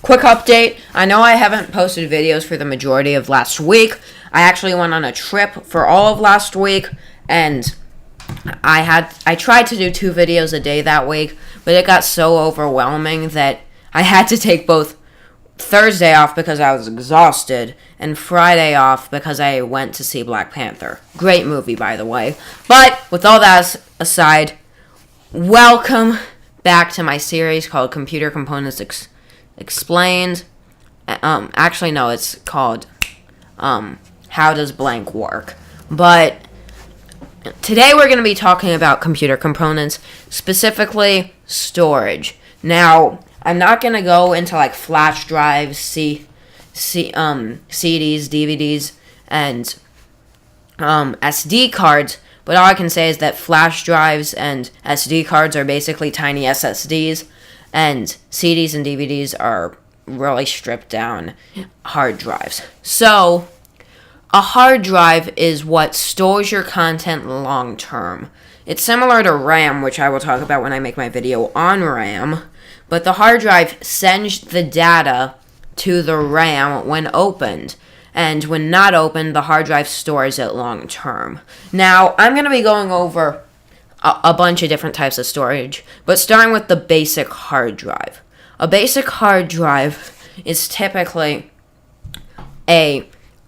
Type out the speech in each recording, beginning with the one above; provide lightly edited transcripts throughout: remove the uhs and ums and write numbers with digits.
quick update. I know I haven't posted videos for the majority of last week. I actually went on a trip for all of last week, and I tried to do 2 videos a day that week, but it got so overwhelming that I had to take both Thursday off because I was exhausted, and Friday off because I went to see Black Panther. Great movie, by the way. But with all that aside, welcome back to my series called Computer Components Explained. Actually, no, it's called How Does Blank Work? But today we're going to be talking about computer components, specifically storage. Now, I'm not going to go into like flash drives, CDs, DVDs, and SD cards, but all I can say is that flash drives and SD cards are basically tiny SSDs, and CDs and DVDs are really stripped down hard drives. So, a hard drive is what stores your content long term. It's similar to RAM, which I will talk about when I make my video on RAM, but the hard drive sends the data to the RAM when opened, and when not opened, the hard drive stores it long term. Now, I'm going to be going over a bunch of different types of storage, but starting with the basic hard drive. A basic hard drive is typically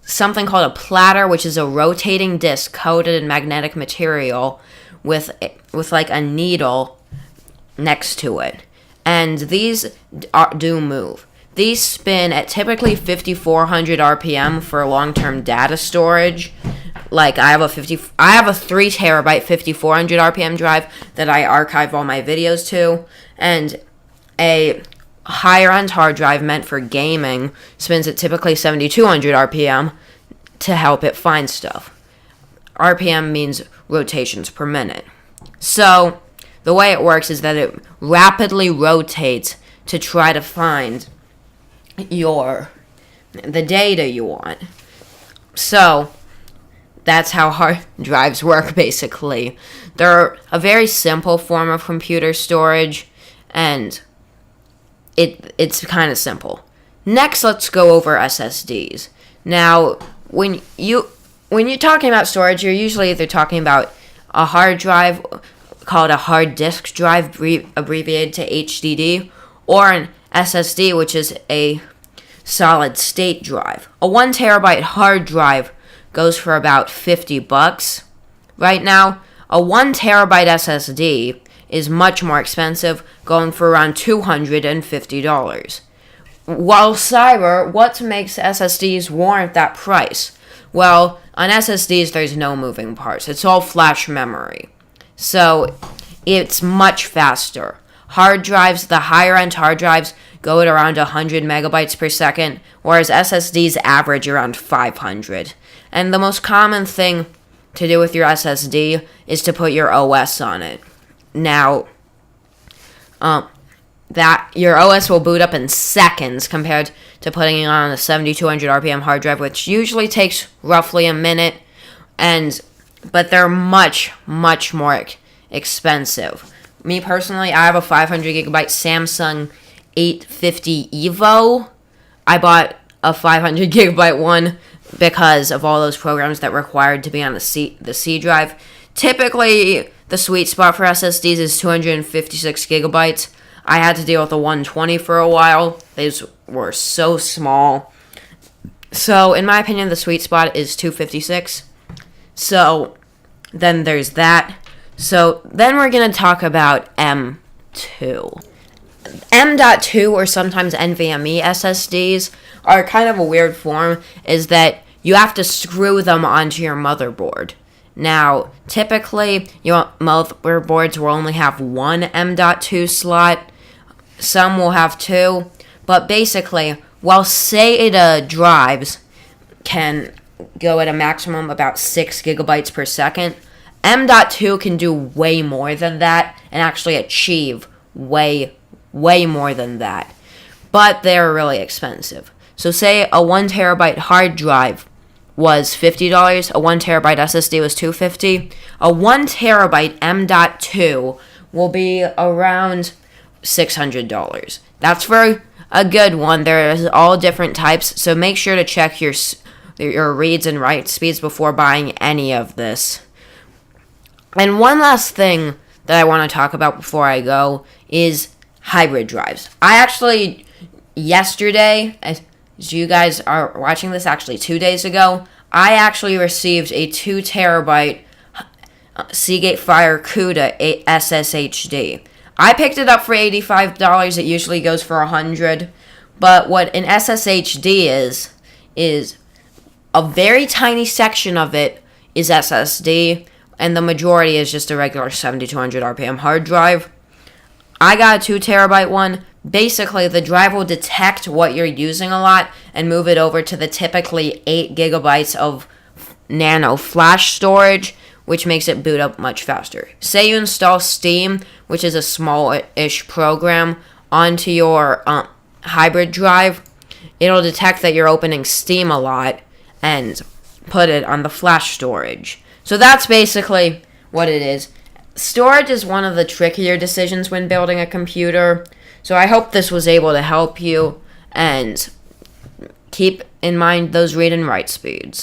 something called a platter, which is a rotating disc coated in magnetic material with like a needle next to it. And these do move. These spin at typically 5,400 RPM for long-term data storage. Like I have a 3 terabyte 5,400 RPM drive that I archive all my videos to, and a higher-end hard drive meant for gaming spins at typically 7,200 RPM to help it find stuff. RPM means rotations per minute. So the way it works is that it rapidly rotates to try to find the data you want. So that's how hard drives work, basically. They're a very simple form of computer storage, and it's kind of simple. Next, let's go over SSDs. Now, when you're talking about storage, you're usually either talking about a hard drive called a hard disk drive, abbreviated to HDD, or an SSD, which is a solid state drive. A 1 terabyte hard drive goes for about $50 right now. A 1 terabyte SSD is much more expensive, going for around $250. While what makes SSDs warrant that price? Well, on SSDs there's no moving parts. It's all flash memory. So it's much faster. Hard drives, the higher end hard drives, go at around 100 megabytes per second, whereas SSDs average around 500. And the most common thing to do with your SSD is to put your OS on it. Now, that your OS will boot up in seconds compared to putting it on a 7,200 RPM hard drive, which usually takes roughly a minute, but they're much, much more expensive. Me personally, I have a 500 gigabyte Samsung 850 EVO. I bought a 500 gigabyte one because of all those programs that required to be on the C drive. Typically, the sweet spot for SSDs is 256 gigabytes. I had to deal with a 120 for a while. These were so small. So, in my opinion, the sweet spot is 256. So, then there's that. So, then we're going to talk about M.2. M.2, or sometimes NVMe SSDs, are kind of a weird form, is that you have to screw them onto your motherboard. Now, typically, your motherboards will only have one M.2 slot. Some will have 2. But basically, while SATA drives can go at a maximum about 6 gigabytes per second, M.2 can do way more than that and actually achieve way more than that. But they're really expensive. So say a 1 terabyte hard drive was $50, a 1 terabyte SSD was $250. A 1 terabyte M.2 will be around $600. That's for a good one. There's all different types, so make sure to check your reads and write speeds before buying any of this. And one last thing that I want to talk about before I go is hybrid drives. I actually, yesterday, as you guys are watching this, actually 2 days ago, I actually received a 2 terabyte Seagate Fire CUDA SSHD. I picked it up for $85. It usually goes for $100. But what an SSHD is a very tiny section of it is SSD, and the majority is just a regular 7200 RPM hard drive. I got a 2 terabyte one. Basically, the drive will detect what you're using a lot and move it over to the typically 8 gigabytes of nano flash storage, which makes it boot up much faster. Say you install Steam, which is a small-ish program, onto your hybrid drive, it'll detect that you're opening Steam a lot and put it on the flash storage. So that's basically what it is. Storage is one of the trickier decisions when building a computer, so I hope this was able to help you, and keep in mind those read and write speeds.